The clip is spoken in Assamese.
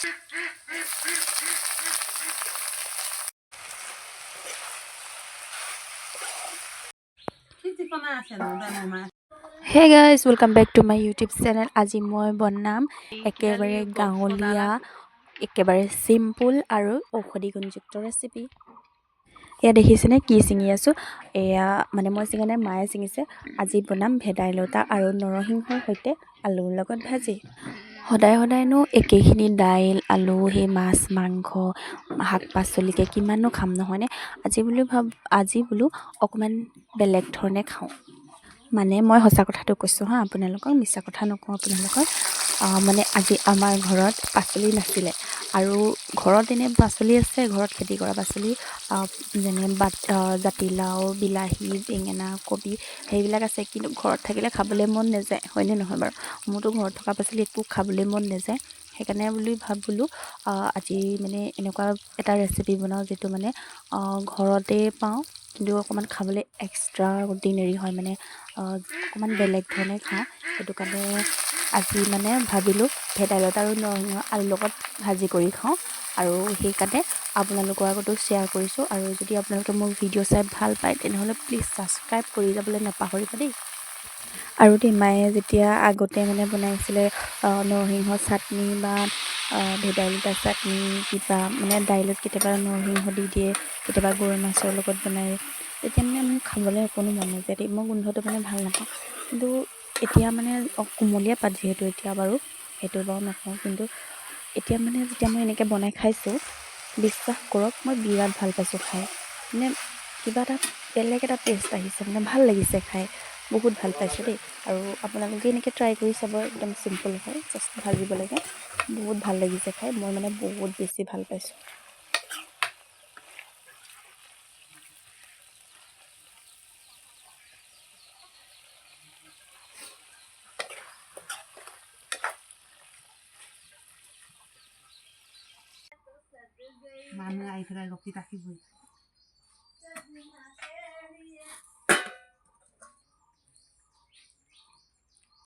Hey guys, welcome back to my YouTube channel. আজি মই বনাম একেবাৰে গাঁৱলীয়া একেবাৰে সিম্পল আৰু ঔষধি গুণযুক্ত ৰেচিপি। এয়া দেখিছেনে কি ছিঙি আছো? এয়া মানে মই ছিঙা নাই, মায়ে ছিঙিছে। আজি বনাম ভেদাইলতা আৰু নৰসিংহৰ সৈতে আলুৰ লগত ভাজি। সদায় সদায়নো একেখিনি দাইল আলু সেই মাছ মাংস শাক পাচলিকে কিমাননো খাম নহয়নে? আজি বোলো অকণমান বেলেগ ধৰণে খাওঁ। মানে মই সঁচা কথাটো কৈছোঁ হা, আপোনালোকক মিছা কথা নকওঁ আপোনালোকক। মানে আজি আমাৰ ঘৰত পাচলি নাছিলে, আৰু ঘৰত এনে পাচলি আছে, ঘৰত খেতি কৰা পাচলি যেনে জাতিলাও বিলাহী বেঙেনা কবি সেইবিলাক আছে, কিন্তু ঘৰত থাকিলে খাবলৈ মন নাযায়, হয়নে নহয় বাৰু? মোৰতো ঘৰত থকা পাচলি একো খাবলৈ মন নাযায়। সেইকাৰণে বোলো আজি মানে এনেকুৱা এটা ৰেচিপি বনাওঁ যিটো মানে ঘৰতে পাওঁ, কিন্তু অকণমান খাবলৈ এক্সট্ৰা অৰ্ডিনেৰী হয়, মানে অকণমান বেলেগ ধৰণে খাওঁ। সেইটো কাৰণে আজি মানে ভাবিলোঁ ভেদাইলতা আৰু নৰসিংহ আলুৰ লগত ভাজি কৰি খাওঁ, আৰু সেইকাৰণে আপোনালোকৰ আগতো শ্বেয়াৰ কৰিছোঁ। আৰু যদি আপোনালোকে মোৰ ভিডিঅ' চাই ভাল পায় তেনেহ'লে প্লিজ ছাবস্ক্ৰাইব কৰি যাবলৈ নাপাহৰিব দেই। আৰু মায়ে যেতিয়া আগতে মানে বনাইছিলে নৰসিংহ চাটনি বা ভেদাইলতা চাটনি, কিবা মানে দাইলত কেতিয়াবা নৰসিংহ দি দিয়ে, কেতিয়াবা গৰৈ মাছৰ লগত বনাই, তেতিয়া মানে মোৰ খাবলৈ অকণো মন নাযায় দেই। মই গোন্ধটো মানে ভাল নাপাওঁ। কিন্তু এতিয়া মানে কুমলীয়া পাত যিহেতু এতিয়া বাৰু সেইটো বাৰু নকওঁ, কিন্তু এতিয়া মানে যেতিয়া মই এনেকৈ বনাই খাইছোঁ, বিশ্বাস কৰক মই বিৰাট ভাল পাইছোঁ খাই। মানে কিবা এটা বেলেগ এটা টেষ্ট আহিছে, মানে ভাল লাগিছে খাই, বহুত ভাল পাইছোঁ দেই। আৰু আপোনালোকে এনেকৈ ট্ৰাই কৰি চাব, একদম চিম্পল হয়, জাষ্ট ভাজিব লাগে। বহুত ভাল লাগিছে খাই, মই মানে বহুত বেছি ভাল পাইছোঁ। মানুহ আহি পেলাই ৰখি থাকিবই।